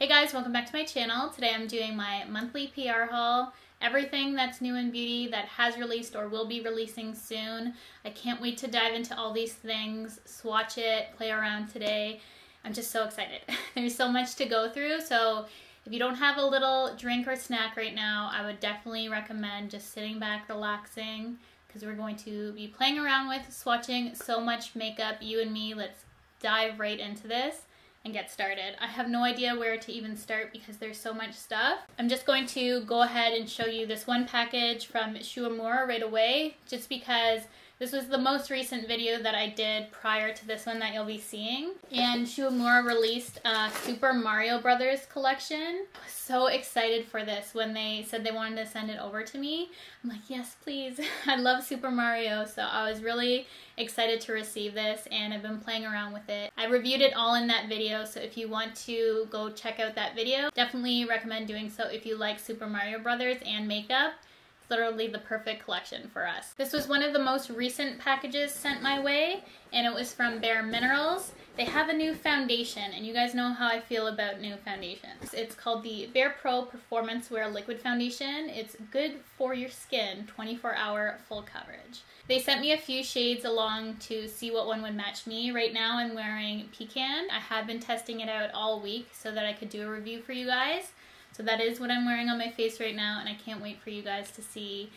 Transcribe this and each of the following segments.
Hey guys, welcome back to my channel. Today I'm doing my monthly PR haul. Everything that's new in beauty that has released or will be releasing soon. I can't wait to dive into all these things, swatch it, play around today. I'm just so excited. There's so much to go through, so if you don't have a little drink or snack right now, I would definitely recommend just sitting back, relaxing, because we're going to be playing around with, swatching so much makeup, you and me. Let's dive right into this and get started. I have no idea where to even start because there's so much stuff. I'm just going to go ahead and show you this one package from Shu Uemura right away, just because this was the most recent video that I did prior to this one that you'll be seeing. And Shu Uemura released a Super Mario Brothers collection. I was so excited for this when they said they wanted to send it over to me. I'm like, yes, please. I love Super Mario, so I was really excited to receive this, and I've been playing around with it. I reviewed it all in that video, so if you want to go check out that video, definitely recommend doing so if you like Super Mario Brothers and makeup. It's literally the perfect collection for us. This was one of the most recent packages sent my way, and it was from BareMinerals. They have a new foundation, and you guys know how I feel about new foundations. It's called the Bare Pro Performance Wear Liquid Foundation. It's good for your skin, 24-hour full coverage. They sent me a few shades along to see what one would match me. Right now I'm wearing Pecan. I have been testing it out all week so that I could do a review for you guys. So that is what I'm wearing on my face right now, and I can't wait for you guys to see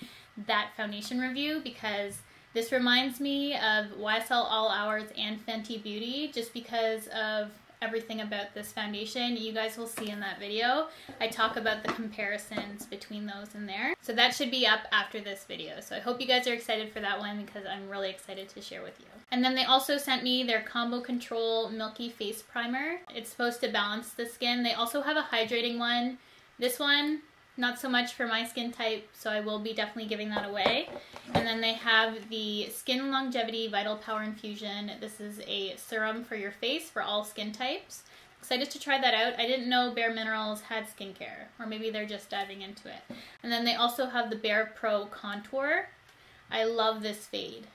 that foundation review because this reminds me of YSL All Hours and Fenty Beauty just because of everything about this foundation. You guys will see in that video. I talk about the comparisons between those in there. So that should be up after this video. So I hope you guys are excited for that one because I'm really excited to share with you. And then they also sent me their Combo Control Milky Face Primer. It's supposed to balance the skin. They also have a hydrating one. This one, not so much for my skin type, so I will be definitely giving that away. And then they have the Skin Longevity Vital Power Infusion. This is a serum for your face for all skin types. Excited to try that out. I didn't know BareMinerals had skincare, or maybe they're just diving into it. And then they also have the Bare Pro Contour. I love this fade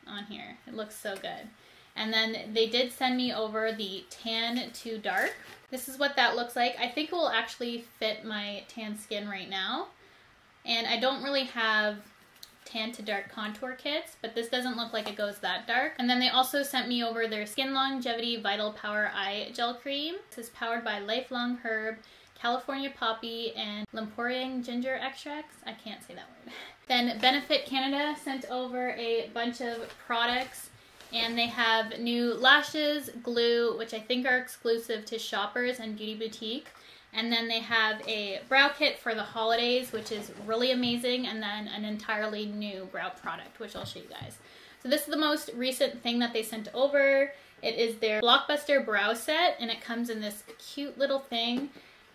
on here. It looks so good. And then they did send me over the Tan to Dark. This is what that looks like. I think it will actually fit my tan skin right now. And I don't really have tan to dark contour kits, but this doesn't look like it goes that dark. And then they also sent me over their Skin Longevity Vital Power Eye Gel Cream. This is powered by Lifelong Herb, California Poppy, and Lemporing Ginger Extracts. I can't say that word. Then Benefit Canada sent over a bunch of products. And they have new lashes, glue, which I think are exclusive to Shoppers and Beauty Boutique. And then they have a brow kit for the holidays, which is really amazing. And then an entirely new brow product, which I'll show you guys. So this is the most recent thing that they sent over. It is their Blockbuster Brow Set, and it comes in this cute little thing.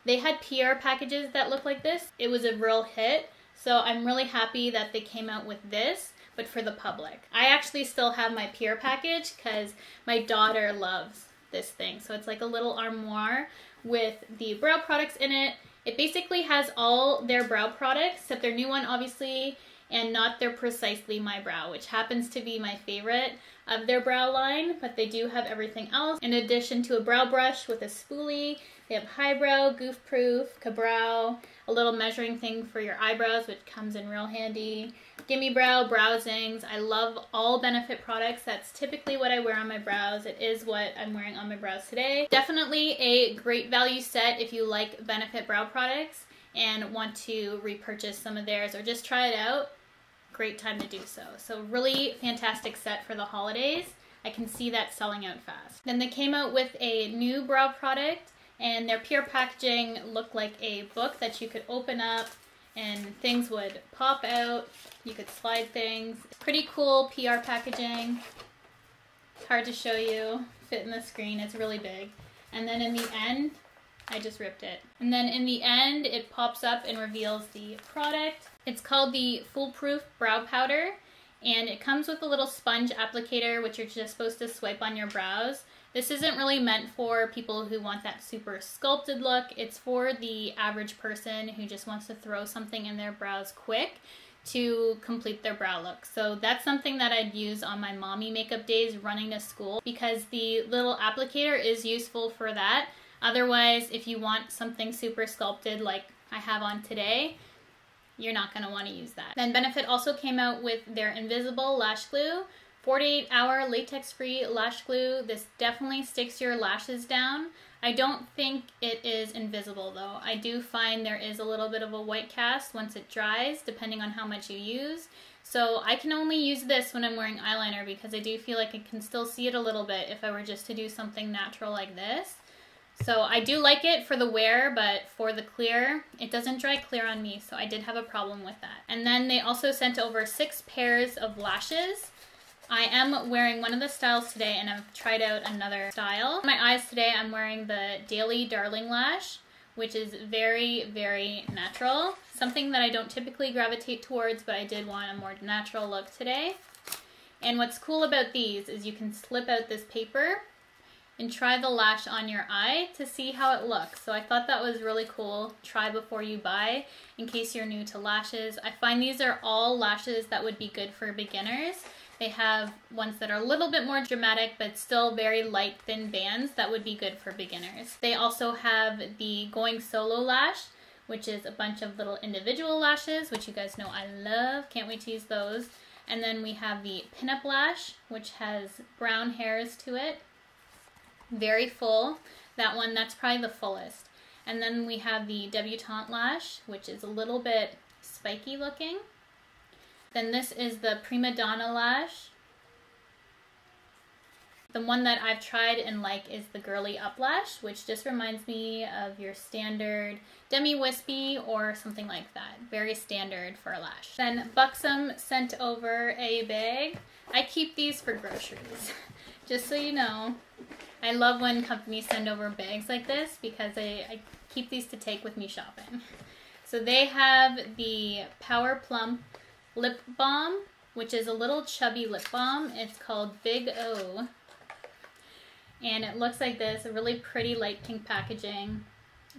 They had PR packages that look like this. It was a real hit. So I'm really happy that they came out with this, but for the public. I actually still have my PR package because my daughter loves this thing. So it's like a little armoire with the brow products in it. It basically has all their brow products, except their new one obviously, and not their Precisely My Brow, which happens to be my favorite of their brow line, but they do have everything else. In addition to a brow brush with a spoolie, they have Highbrow, Goof Proof, Ka-Brow, a little measuring thing for your eyebrows, which comes in real handy. Gimme Brow, Browsings. I love all Benefit products. That's typically what I wear on my brows. It is what I'm wearing on my brows today. Definitely a great value set if you like Benefit brow products and want to repurchase some of theirs or just try it out. Great time to do so. So really fantastic set for the holidays. I can see that selling out fast. Then they came out with a new brow product, and their PR packaging looked like a book that you could open up and things would pop out. You could slide things. Pretty cool PR packaging. It's hard to show you. Fit in the screen. It's really big. And then in the end, I just ripped it. And then in the end, it pops up and reveals the product. It's called the Foolproof Brow Powder, and it comes with a little sponge applicator, which you're just supposed to swipe on your brows. This isn't really meant for people who want that super sculpted look. It's for the average person who just wants to throw something in their brows quick to complete their brow look. So that's something that I'd use on my mommy makeup days running to school because the little applicator is useful for that. Otherwise, if you want something super sculpted like I have on today, you're not going to want to use that. Then Benefit also came out with their Invisible Lash Glue, 48-hour latex-free lash glue. This definitely sticks your lashes down. I don't think it is invisible though. I do find there is a little bit of a white cast once it dries, depending on how much you use. So I can only use this when I'm wearing eyeliner because I do feel like I can still see it a little bit if I were just to do something natural like this. So I do like it for the wear, but for the clear, it doesn't dry clear on me, so I did have a problem with that. And then they also sent over 6 pairs of lashes. I am wearing one of the styles today, and I've tried out another style. On my eyes today, I'm wearing the Daily Darling Lash, which is very, very natural. Something that I don't typically gravitate towards, but I did want a more natural look today. And what's cool about these is you can slip out this paper and try the lash on your eye to see how it looks. So I thought that was really cool. Try before you buy in case you're new to lashes. I find these are all lashes that would be good for beginners. They have ones that are a little bit more dramatic but still very light thin bands that would be good for beginners. They also have the Going Solo Lash, which is a bunch of little individual lashes, which you guys know I love. Can't wait to use those. And then we have the Pinup Lash, which has brown hairs to it. Very full. That one, that's probably the fullest. And then we have the Debutante Lash, which is a little bit spiky looking. Then this is the Prima Donna Lash. The one that I've tried and like is the Girly Up Lash, which just reminds me of your standard demi-wispy or something like that. Very standard for a lash. Then Buxom sent over a bag. I keep these for groceries, just so you know. I love when companies send over bags like this because I keep these to take with me shopping. So they have the Power Plump Lip Balm, which is a little chubby lip balm. It's called Big O. And it looks like this, a really pretty light pink packaging.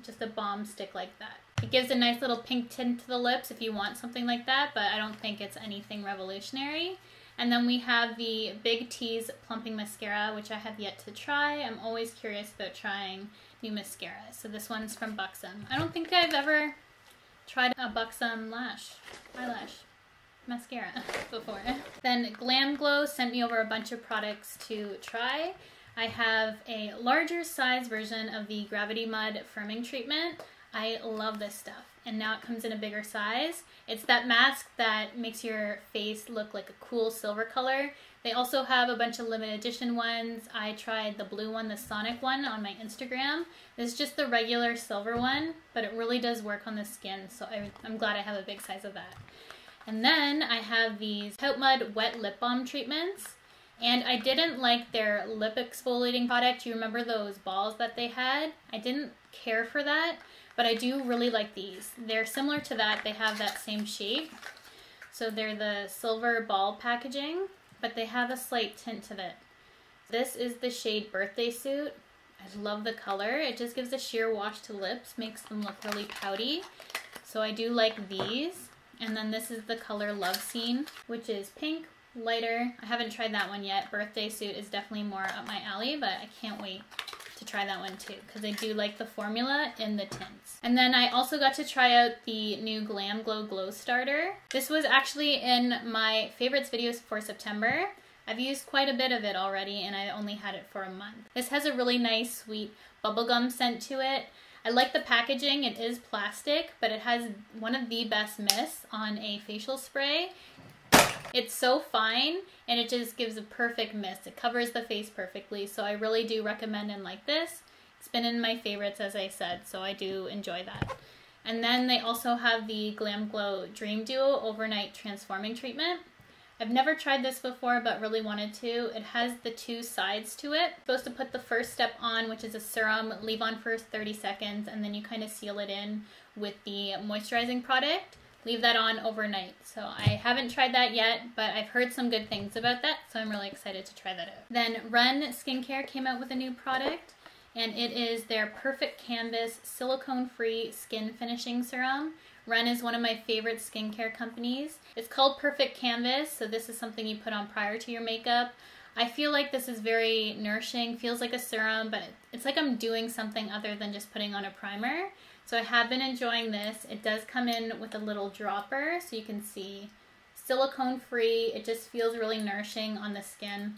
Just a balm stick like that. It gives a nice little pink tint to the lips if you want something like that, but I don't think it's anything revolutionary. And then we have the Big T's Plumping Mascara, which I have yet to try. I'm always curious about trying new mascara. So this one's from Buxom. I don't think I've ever tried a Buxom eyelash mascara before. Then GlamGlow sent me over a bunch of products to try. I have a larger size version of the Gravity Mud Firming Treatment. I love this stuff. And now it comes in a bigger size. It's that mask that makes your face look like a cool silver color. They also have a bunch of limited edition ones. I tried the blue one, the Sonic one, on my Instagram. This is just the regular silver one, but it really does work on the skin, so I'm glad I have a big size of that. And then I have these Pout Mud Wet Lip Balm treatments. And I didn't like their lip exfoliating product. You remember those balls that they had? I didn't care for that, but I do really like these. They're similar to that. They have that same shape. So they're the silver ball packaging, but they have a slight tint to it. This is the shade Birthday Suit. I love the color. It just gives a sheer wash to lips, makes them look really pouty. So I do like these. And then this is the color Love Scene, which is pink, lighter. I haven't tried that one yet. Birthday Suit is definitely more up my alley, but I can't wait to try that one too because I do like the formula in the tints. And then I also got to try out the new GlamGlow Glow Starter. This was actually in my favorites videos for September. I've used quite a bit of it already and I only had it for a month. This has a really nice sweet bubblegum scent to it. I like the packaging. It is plastic, but it has one of the best mists on a facial spray. It's so fine and it just gives a perfect mist. It covers the face perfectly, so I really do recommend and like this. It's been in my favorites, as I said, so I do enjoy that. And then they also have the GlamGlow Dream Duo Overnight Transforming Treatment. I've never tried this before but really wanted to. It has the 2 sides to it. You're supposed to put the first step on, which is a serum, leave on for 30 seconds, and then you kind of seal it in with the moisturizing product. Leave that on overnight. So I haven't tried that yet, but I've heard some good things about that, so I'm really excited to try that out. Then Run Skincare came out with a new product, and it is their Perfect Canvas Silicone-Free Skin Finishing Serum. Run is one of my favorite skincare companies. It's called Perfect Canvas, so this is something you put on prior to your makeup. I feel like this is very nourishing, feels like a serum, but it's like I'm doing something other than just putting on a primer. So I have been enjoying this. It does come in with a little dropper, so you can see silicone free. It just feels really nourishing on the skin.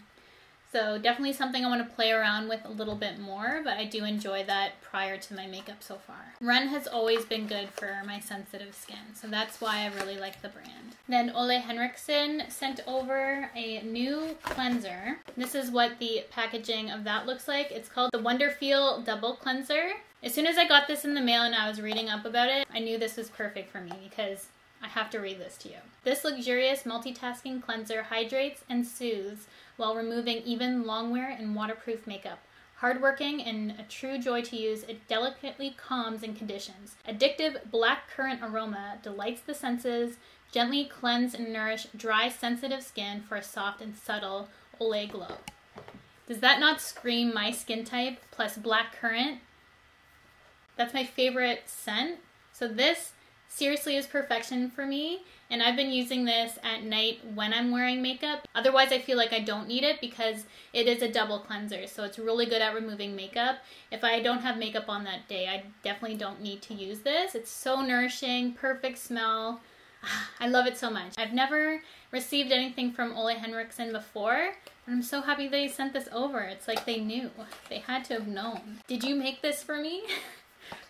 So definitely something I want to play around with a little bit more, but I do enjoy that prior to my makeup so far. Ren has always been good for my sensitive skin, so that's why I really like the brand. Then Ole Henriksen sent over a new cleanser. This is what the packaging of that looks like. It's called the Wonderfeel Double Cleanser. As soon as I got this in the mail and I was reading up about it, I knew this was perfect for me because I have to read this to you. This luxurious multitasking cleanser hydrates and soothes while removing even long-wear and waterproof makeup. Hardworking and a true joy to use, it delicately calms and conditions. Addictive black currant aroma delights the senses, gently cleanse and nourish dry, sensitive skin for a soft and subtle Ole glow. Does that not scream my skin type plus black currant? That's my favorite scent. So this seriously is perfection for me, and I've been using this at night when I'm wearing makeup. Otherwise I feel like I don't need it because it is a double cleanser, so it's really good at removing makeup. If I don't have makeup on that day, I definitely don't need to use this. It's so nourishing, perfect smell. I love it so much. I've never received anything from Ole Henriksen before, and I'm so happy they sent this over. It's like they knew. They had to have known. Did you make this for me?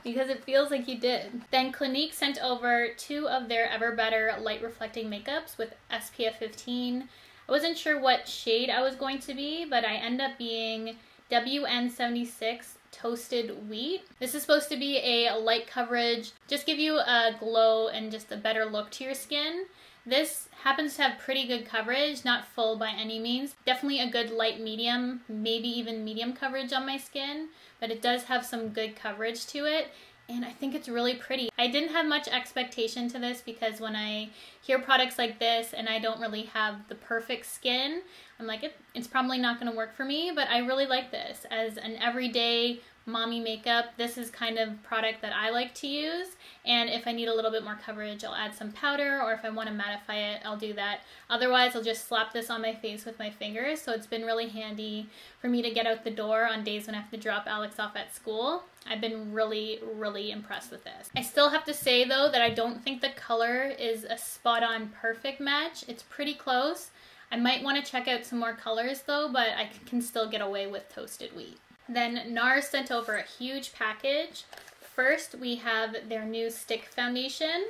Because it feels like you did. Then Clinique sent over 2 of their Ever Better light reflecting makeups with SPF 15. I wasn't sure what shade I was going to be, but I end up being WN76 Toasted Wheat. This is supposed to be a light coverage, just give you a glow and just a better look to your skin. This happens to have pretty good coverage, not full by any means. Definitely a good light medium, maybe even medium coverage on my skin, but it does have some good coverage to it, and I think it's really pretty. I didn't have much expectation to this because when I hear products like this and I don't really have the perfect skin, I'm like, it's probably not going to work for me, but I really like this. As an everyday mommy makeup, this is kind of product that I like to use, and if I need a little bit more coverage, I'll add some powder, or if I want to mattify it, I'll do that. Otherwise, I'll just slap this on my face with my fingers, so it's been really handy for me to get out the door on days when I have to drop Alex off at school. I've been really, really impressed with this. I still have to say, though, that I don't think the color is a spot-on perfect match. It's pretty close. I might want to check out some more colors, though, but I can still get away with Toasted Wheat. Then NARS sent over a huge package. First, we have their new stick foundation,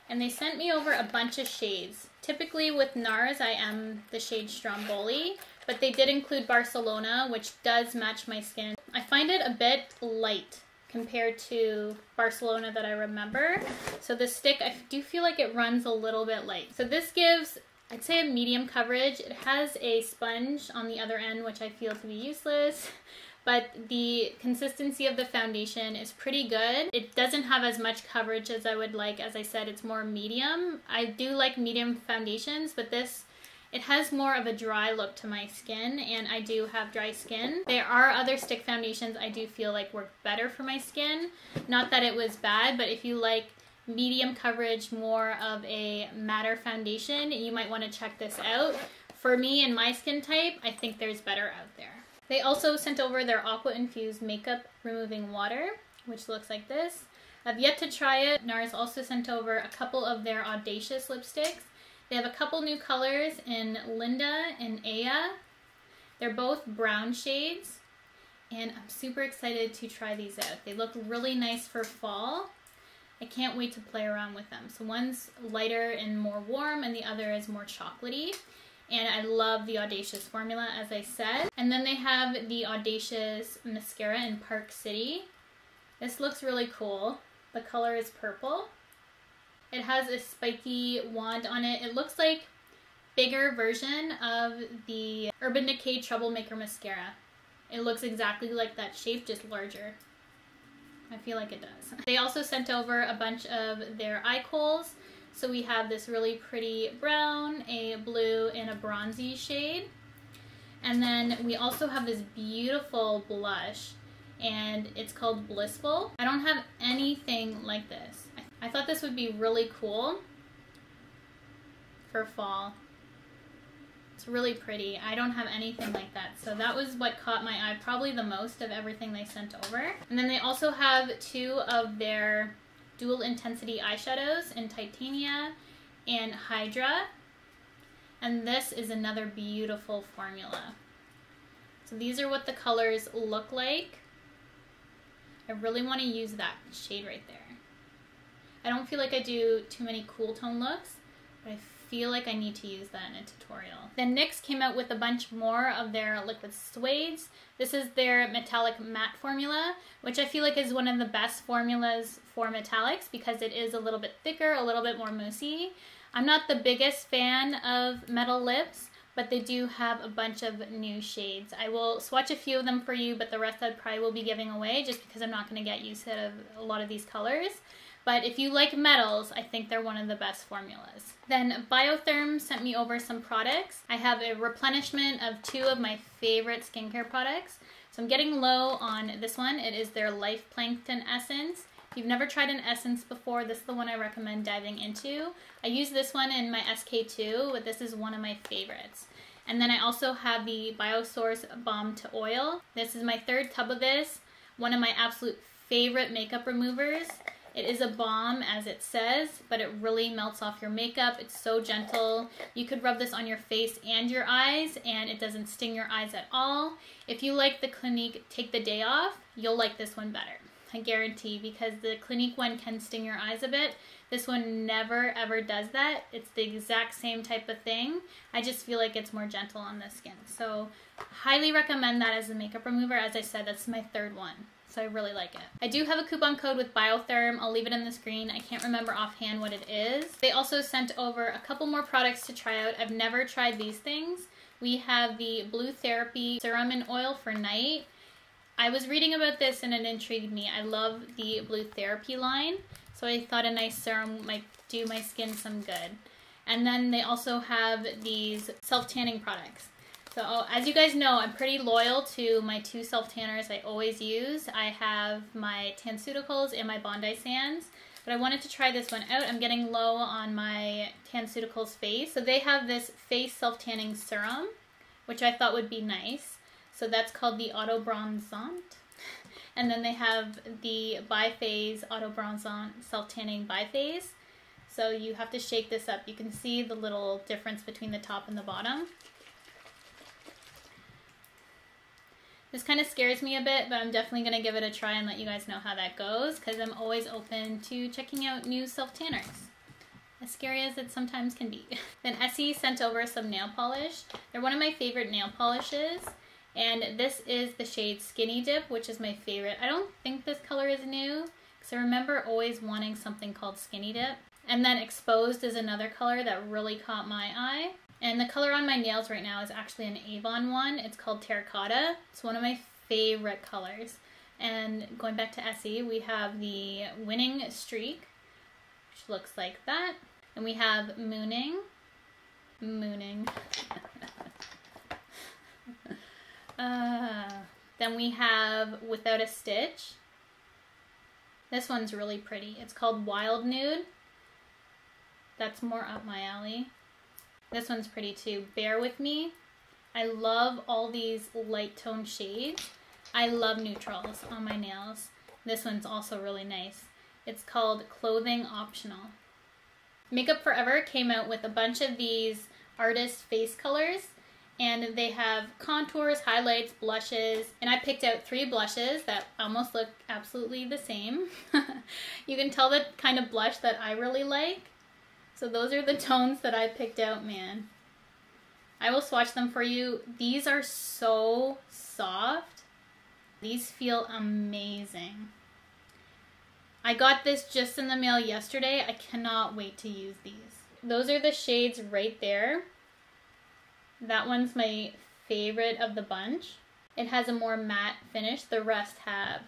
and they sent me over a bunch of shades. Typically with NARS, I am the shade Stromboli, but they did include Barcelona, which does match my skin. I find it a bit light compared to Barcelona that I remember. So the stick, I do feel like it runs a little bit light. So this gives, I'd say, a medium coverage. It has a sponge on the other end, which I feel to be useless. But the consistency of the foundation is pretty good. It doesn't have as much coverage as I would like. As I said, it's more medium. I do like medium foundations, but this, it has more of a dry look to my skin, and I do have dry skin. There are other stick foundations I do feel like work better for my skin. Not that it was bad, but if you like medium coverage, more of a matte foundation, you might want to check this out. For me and my skin type, I think there's better out there. They also sent over their aqua-infused makeup removing water, which looks like this. I've yet to try it. NARS also sent over a couple of their Audacious lipsticks. They have a couple new colors in Linda and Aya. They're both brown shades, and I'm super excited to try these out. They look really nice for fall. I can't wait to play around with them. So one's lighter and more warm, and the other is more chocolatey. And I love the Audacious formula, as I said. And then they have the Audacious mascara in Park City. This looks really cool. The color is purple. It has a spiky wand on it. It looks like a bigger version of the Urban Decay Troublemaker mascara. It looks exactly like that shape, just larger. I feel like it does. They also sent over a bunch of their eye kohls. So we have this really pretty brown, a blue, and a bronzy shade. And then we also have this beautiful blush, and it's called Blissful. I don't have anything like this. I thought this would be really cool for fall. It's really pretty. I don't have anything like that. So that was what caught my eye probably the most of everything they sent over. And then they also have 2 of their dual intensity eyeshadows in Titania and Hydra. And this is another beautiful formula. So these are what the colors look like. I really want to use that shade right there. I don't feel like I do too many cool tone looks, but I feel like I need to use that in a tutorial. Then NYX came out with a bunch more of their liquid suedes. This is their metallic matte formula, which I feel like is one of the best formulas for metallics because it is a little bit thicker, a little bit more moussey. I'm not the biggest fan of metal lips, but they do have a bunch of new shades. I will swatch a few of them for you, but the rest I probably will be giving away just because I'm not going to get used to a lot of these colors. But if you like metals, I think they're one of the best formulas. Then Biotherm sent me over some products. I have a replenishment of 2 of my favorite skincare products. So I'm getting low on this one. It is their Life Plankton Essence. If you've never tried an essence before, this is the one I recommend diving into. I use this one in my SK2, but this is one of my favorites. And then I also have the Biosource Balm to Oil. This is my 3rd tub of this. One of my absolute favorite makeup removers. It is a balm, as it says, but it really melts off your makeup. It's so gentle. You could rub this on your face and your eyes, and it doesn't sting your eyes at all. If you like the Clinique Take the Day Off, you'll like this one better. I guarantee, because the Clinique one can sting your eyes a bit. This one never ever does that. It's the exact same type of thing. I just feel like it's more gentle on the skin. So highly recommend that as a makeup remover. As I said, that's my 3rd one. So I really like it. I do have a coupon code with Biotherm. I'll leave it in the screen. I can't remember offhand what it is. They also sent over a couple more products to try out. I've never tried these things. We have the Blue Therapy Serum and Oil for Night. I was reading about this and it intrigued me. I love the Blue Therapy line, so I thought a nice serum might do my skin some good. And then they also have these self-tanning products. So as you guys know, I'm pretty loyal to my 2 self-tanners I always use. I have my Tanceuticals and my Bondi Sands, but I wanted to try this one out. I'm getting low on my Tanceuticals face. So they have this face self-tanning serum, which I thought would be nice. So that's called the Auto Bronzant. And then they have the Biphase Auto Bronzant Self-Tanning Biphase. So you have to shake this up. You can see the little difference between the top and the bottom. This kind of scares me a bit, but I'm definitely going to give it a try and let you guys know how that goes, because I'm always open to checking out new self-tanners, as scary as it sometimes can be. Then Essie sent over some nail polish. They're one of my favorite nail polishes, and this is the shade Skinny Dip, which is my favorite. I don't think this color is new, because I remember always wanting something called Skinny Dip. And then Exposed is another color that really caught my eye. And the color on my nails right now is actually an Avon one. It's called Terracotta. It's one of my favorite colors. And going back to Essie, we have the Winning Streak, which looks like that. And we have Mooning. Then we have Without a Stitch. This one's really pretty. It's called Wild Nude. That's more up my alley. This one's pretty too. Bear With Me. I love all these light tone shades. I love neutrals on my nails. This one's also really nice. It's called Clothing Optional. Makeup Forever came out with a bunch of these artist face colors, and they have contours, highlights, blushes, and I picked out 3 blushes that almost look absolutely the same. You can tell the kind of blush that I really like. So those are the tones that I picked out, man. I will swatch them for you. These are so soft. These feel amazing. I got this just in the mail yesterday. I cannot wait to use these. Those are the shades right there. That one's my favorite of the bunch. It has a more matte finish. The rest have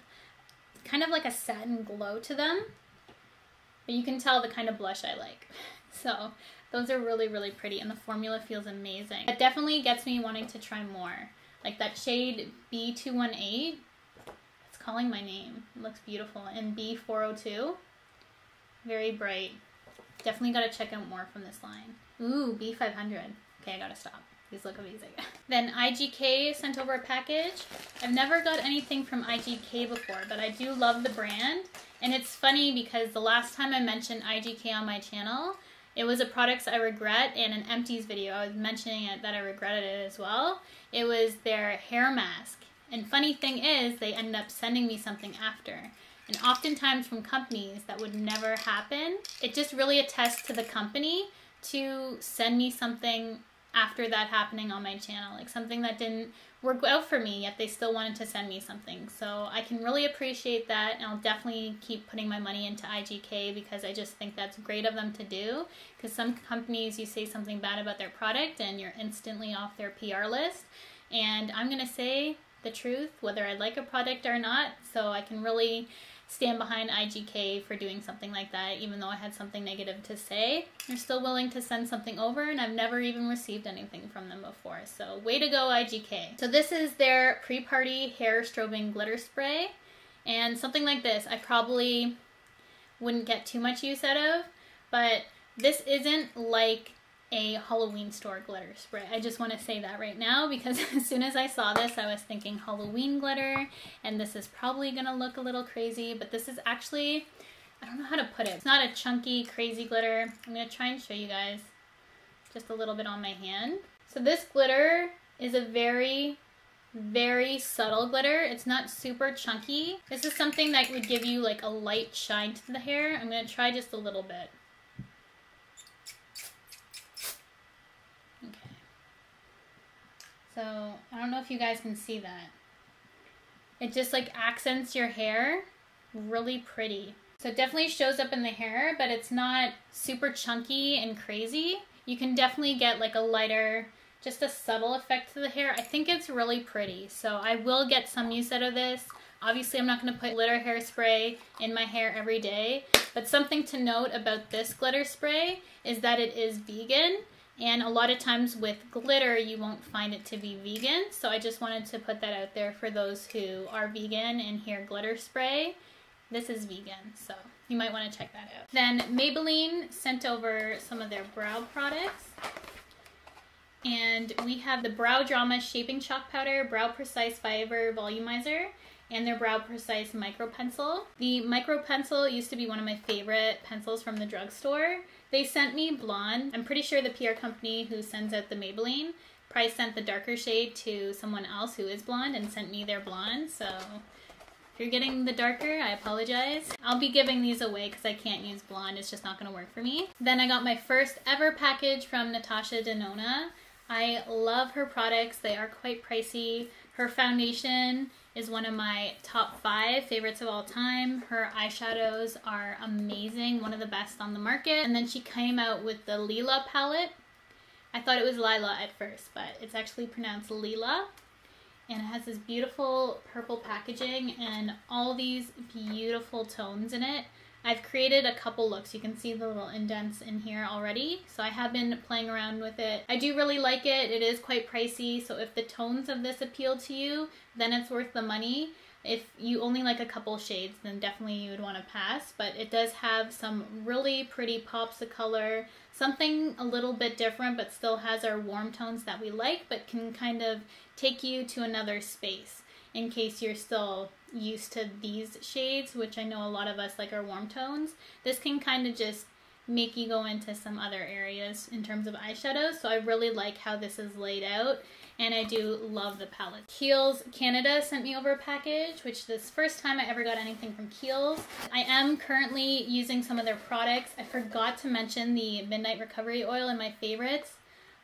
kind of like a satin glow to them. But you can tell the kind of blush I like. So those are really, really pretty, and the formula feels amazing. It definitely gets me wanting to try more. Like that shade B218, it's calling my name. It looks beautiful. And B402, very bright. Definitely got to check out more from this line. Ooh, B500. Okay, I gotta stop. These look amazing. Then IGK sent over a package. I've never got anything from IGK before, but I do love the brand. And it's funny because the last time I mentioned IGK on my channel, it was a products I regret, and an empties video, I was mentioning it that I regretted it as well. It was their hair mask. And funny thing is, they ended up sending me something after. And oftentimes from companies, that would never happen. It just really attests to the company to send me something after that happening on my channel. Like something that didn't work out for me, yet they still wanted to send me something. So I can really appreciate that, and I'll definitely keep putting my money into IGK because I just think that's great of them to do. Because some companies, you say something bad about their product and you're instantly off their PR list. And I'm going to say the truth, whether I like a product or not. So I can really stand behind IGK for doing something like that, even though I had something negative to say. They're still willing to send something over, and I've never even received anything from them before. So way to go, IGK. So this is their PreParty Hair Strobing Glitter Spray. And something like this, I probably wouldn't get too much use out of, but this isn't like a Halloween store glitter spray. I just want to say that right now, because as soon as I saw this, I was thinking Halloween glitter, and this is probably gonna look a little crazy, but this is actually, I don't know how to put it. It's not a chunky, crazy glitter. I'm gonna try and show you guys just a little bit on my hand. So this glitter is a very, very subtle glitter. It's not super chunky. This is something that would give you like a light shine to the hair. I'm gonna try just a little bit. So, I don't know if you guys can see that. It just like accents your hair really pretty. So it definitely shows up in the hair, but it's not super chunky and crazy. You can definitely get like a lighter, just a subtle effect to the hair. I think it's really pretty. So I will get some use out of this. Obviously, I'm not going to put glitter hairspray in my hair every day, but something to note about this glitter spray is that it is vegan. And a lot of times with glitter, you won't find it to be vegan. So I just wanted to put that out there for those who are vegan and hear glitter spray. This is vegan, so you might want to check that out. Then Maybelline sent over some of their brow products. And we have the Brow Drama Shaping Chalk Powder, Brow Precise Fiber Volumizer, and their Brow Precise Micro Pencil. The Micro Pencil used to be one of my favorite pencils from the drugstore. They sent me blonde. I'm pretty sure the PR company who sends out the Maybelline probably sent the darker shade to someone else who is blonde and sent me their blonde. So if you're getting the darker, I apologize. I'll be giving these away because I can't use blonde. It's just not going to work for me. Then I got my first ever package from Natasha Denona. I love her products. They are quite pricey. Her foundation is one of my top 5 favorites of all time. Her eyeshadows are amazing, one of the best on the market. And then she came out with the Lila Palette. I thought it was Lila at first, but it's actually pronounced Lila. And it has this beautiful purple packaging and all these beautiful tones in it. I've created a couple looks. You can see the little indents in here already. So I have been playing around with it. I do really like it. It is quite pricey. So if the tones of this appeal to you, then it's worth the money. If you only like a couple shades, then definitely you would want to pass. But it does have some really pretty pops of color. Something a little bit different, but still has our warm tones that we like, but can kind of take you to another space in case you're still used to these shades, which I know a lot of us like our warm tones. This can kind of just make you go into some other areas in terms of eyeshadow. So I really like how this is laid out, and I do love the palette. Kiehls Canada sent me over a package, which this is the first time I ever got anything from Kiehls. I am currently using some of their products. I forgot to mention the Midnight Recovery Oil in my favorites.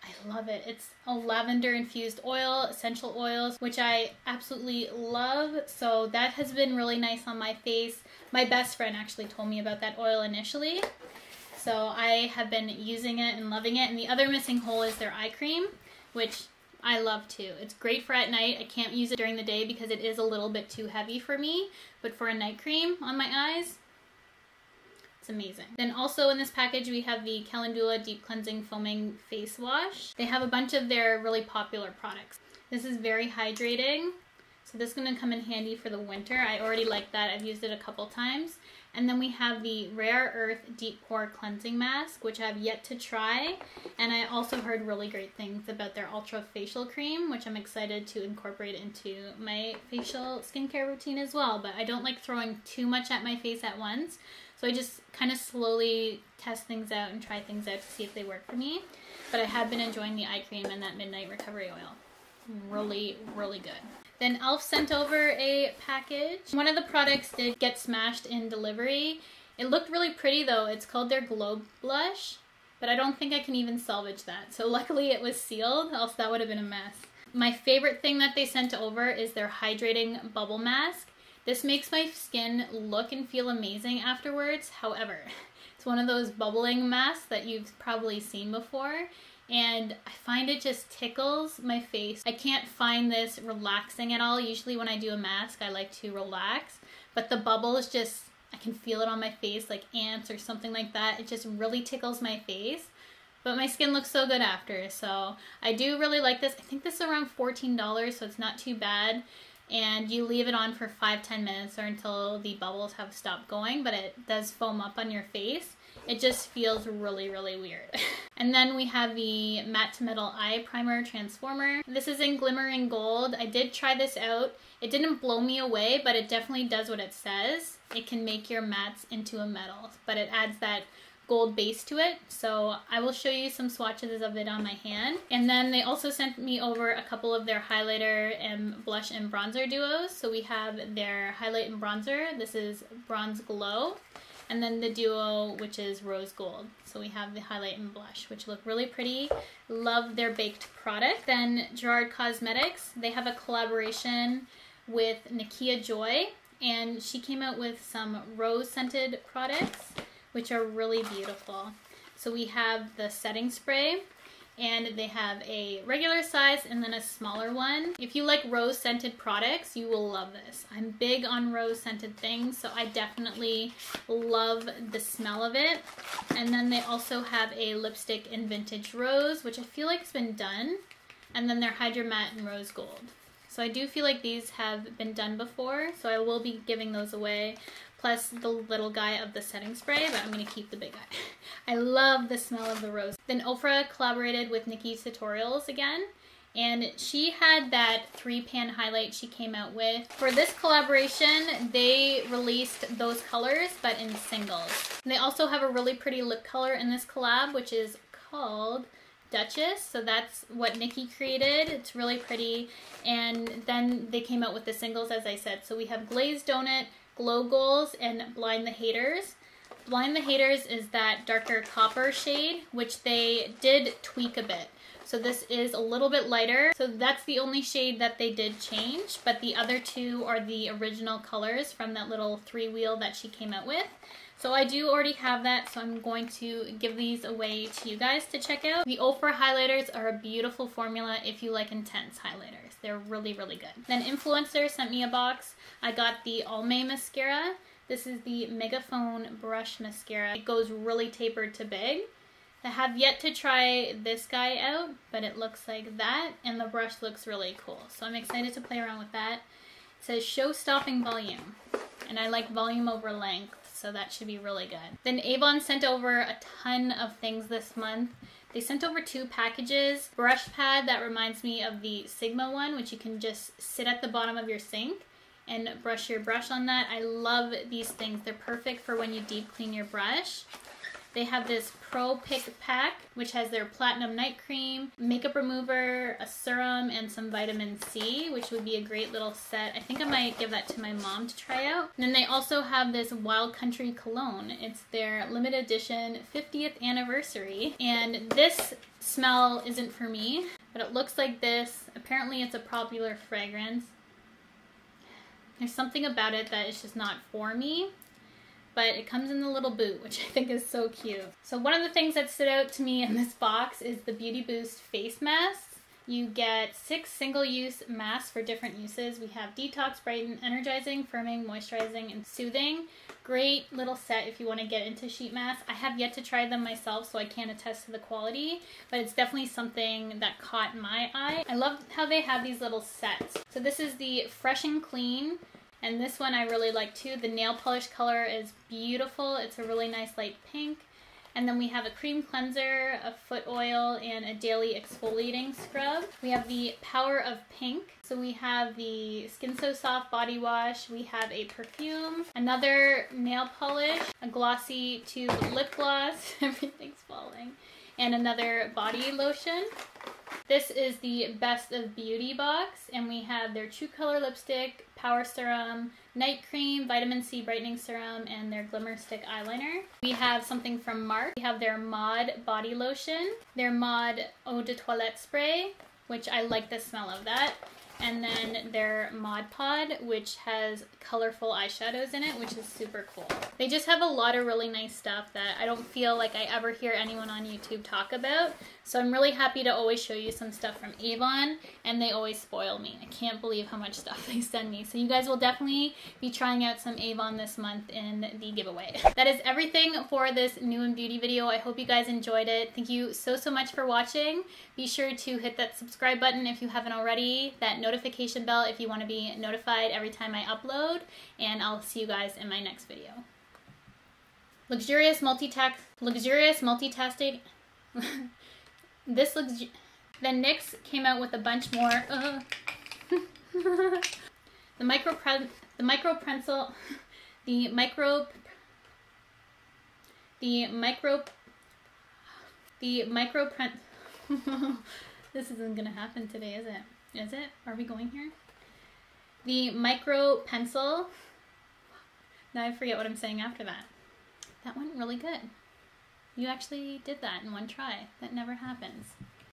I love it. It's a lavender infused oil, essential oils, which I absolutely love. So that has been really nice on my face. My best friend actually told me about that oil initially. So I have been using it and loving it. And the other missing hole is their eye cream, which I love too. It's great for at night. I can't use it during the day because it is a little bit too heavy for me. But for a night cream on my eyes, it's amazing. Then also in this package we have the Calendula Deep Cleansing Foaming Face Wash. They have a bunch of their really popular products. This is very hydrating, so this is going to come in handy for the winter. I already like that. I've used it a couple times. And then we have the Rare Earth Deep Pore Cleansing Mask, which I have yet to try. And I also heard really great things about their Ultra Facial Cream, which I'm excited to incorporate into my facial skincare routine as well. But I don't like throwing too much at my face at once. So I just kind of slowly test things out and try things out to see if they work for me. But I have been enjoying the eye cream and that Midnight Recovery Oil. Really, really good. Then e.l.f. sent over a package. One of the products did get smashed in delivery. It looked really pretty though. It's called their Glow Blush, but I don't think I can even salvage that. So luckily it was sealed, else that would have been a mess. My favorite thing that they sent over is their Hydrating Bubble Mask. This makes my skin look and feel amazing afterwards. However, it's one of those bubbling masks that you've probably seen before. And I find it just tickles my face. I can't find this relaxing at all. Usually when I do a mask, I like to relax. But the bubbles just, I can feel it on my face like ants or something like that. It just really tickles my face. But my skin looks so good after. So I do really like this. I think this is around $14, so it's not too bad. And you leave it on for 5-10 minutes or until the bubbles have stopped going. But it does foam up on your face. It just feels really, really weird. And then we have the Matte to Metal Eye Primer Transformer. This is in Glimmering Gold. I did try this out. It didn't blow me away, but it definitely does what it says. It can make your mattes into a metal, but it adds that gold base to it. So I will show you some swatches of it on my hand. And then they also sent me over a couple of their highlighter and blush and bronzer duos. So we have their highlight and bronzer. This is Bronze Glow. And then the duo, which is Rose Gold. So we have the highlight and blush, which look really pretty. Love their baked product. Then Gerard Cosmetics, they have a collaboration with Nikkia Joy. And she came out with some rose-scented products, which are really beautiful. So we have the setting spray. And they have a regular size and then a smaller one. If you like rose scented products, you will love this. I'm big on rose scented things, so I definitely love the smell of it. And then they also have a lipstick in Vintage Rose, which I feel like has been done. And then their Hydra Matte in Rose Gold. So I do feel like these have been done before, so I will be giving those away. Plus the little guy of the setting spray, but I'm going to keep the big guy. I love the smell of the rose. Then Oprah collaborated with Nikki's Tutorials again, and she had that 3-pan highlight she came out with. For this collaboration, they released those colors, but in singles. And they also have a really pretty lip color in this collab, which is called Duchess. So that's what Nikki created. It's really pretty. And then they came out with the singles, as I said. So we have Glazed Donut, Glow Goals, and Blind the Haters. Blind the Haters is that darker copper shade, which they did tweak a bit. So this is a little bit lighter. So that's the only shade that they did change, but the other two are the original colors from that little 3-wheel that she came out with. So I do already have that, so I'm going to give these away to you guys to check out. The Oprah highlighters are a beautiful formula if you like intense highlighters. They're really, really good. Then Influencer sent me a box. I got the Almay mascara. This is the Megaphone Brush Mascara. It goes really tapered to big. I have yet to try this guy out, but it looks like that, and the brush looks really cool. So I'm excited to play around with that. It says show-stopping volume, and I like volume over length, so that should be really good. Then Avon sent over a ton of things this month. They sent over 2 packages. Brush pad that reminds me of the Sigma one, which you can just sit at the bottom of your sink and brush your brush on that. I love these things. They're perfect for when you deep clean your brush. They have this Pro Pick Pack, which has their Platinum Night Cream, makeup remover, a serum, and some vitamin C, which would be a great little set. I think I might give that to my mom to try out. And then they also have this Wild Country Cologne. It's their limited edition 50th anniversary. And this smell isn't for me, but it looks like this. Apparently it's a popular fragrance. There's something about it that is just not for me. But it comes in the little boot, which I think is so cute. So one of the things that stood out to me in this box is the Beauty Boost face masks. You get 6 single-use masks for different uses. We have detox, brighten, energizing, firming, moisturizing, and soothing. Great little set if you want to get into sheet masks. I have yet to try them myself, so I can't attest to the quality, but it's definitely something that caught my eye. I love how they have these little sets. So this is the Fresh and Clean And this one I really like too. The nail polish color is beautiful. It's a really nice light pink. And then we have a cream cleanser, a foot oil, and a daily exfoliating scrub. We have the Power of Pink. So we have the Skin So Soft body wash. We have a perfume, another nail polish, a glossy tube lip gloss. Everything's falling. And another body lotion. This is the Best of Beauty box, and we have their True Color lipstick, power serum, night cream, vitamin C brightening serum, and their glimmer stick eyeliner. We have something from Marc. We have their Mod body lotion, their Mod Eau de Toilette spray, which I like the smell of that, and then their Mod Pod, which has colorful eyeshadows in it, which is super cool. They just have a lot of really nice stuff that I don't feel like I ever hear anyone on YouTube talk about. So I'm really happy to always show you some stuff from Avon, and they always spoil me. I can't believe how much stuff they send me. So you guys will definitely be trying out some Avon this month in the giveaway. That is everything for this new and beauty video. I hope you guys enjoyed it. Thank you so much for watching. Be sure to hit that subscribe button if you haven't already, that notification bell if you want to be notified every time I upload, and I'll see you guys in my next video. Luxurious multitasking. This looks. Then NYX came out with a bunch more. The micro pencil. This isn't gonna happen today, is it? Is it? Are we going here? The micro pencil. Now I forget what I'm saying after that. That went really good. You actually did that in one try. That never happens.